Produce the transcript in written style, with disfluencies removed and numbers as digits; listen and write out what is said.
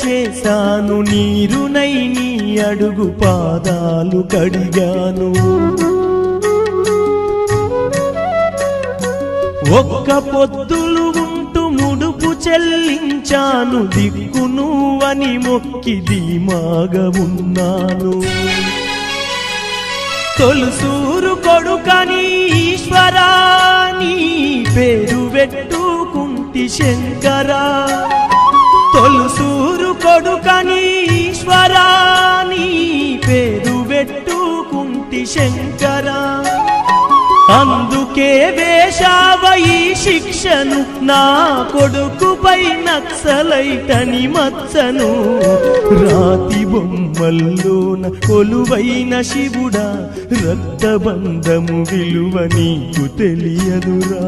చేశాను, నీరునై నీ అడుగు పాదాలు కడిగాను. ఒక్క పొద్దులు ఉంటూ ముడుపు చెల్లించాను, దిక్కు నువ్వని మొక్కి ధీమాగా ఉన్నాను. తొలుసూరు కొడుకని ఈశ్వరా నీ పేరు పెట్టుకుంటి శంకరా, తొలుసూరు కొడుకని ఈశ్వరా నీ పేరు పెట్టుకుంటి శంకరా. అందుకే వేశావయి శిక్షను, నా కొడుకుపై నక్సలైటని మచ్చను. రాతి బొమ్మల్లోన కొలువైన శివుడా, రక్తబంధము విలువ నీకు తెలియదురా.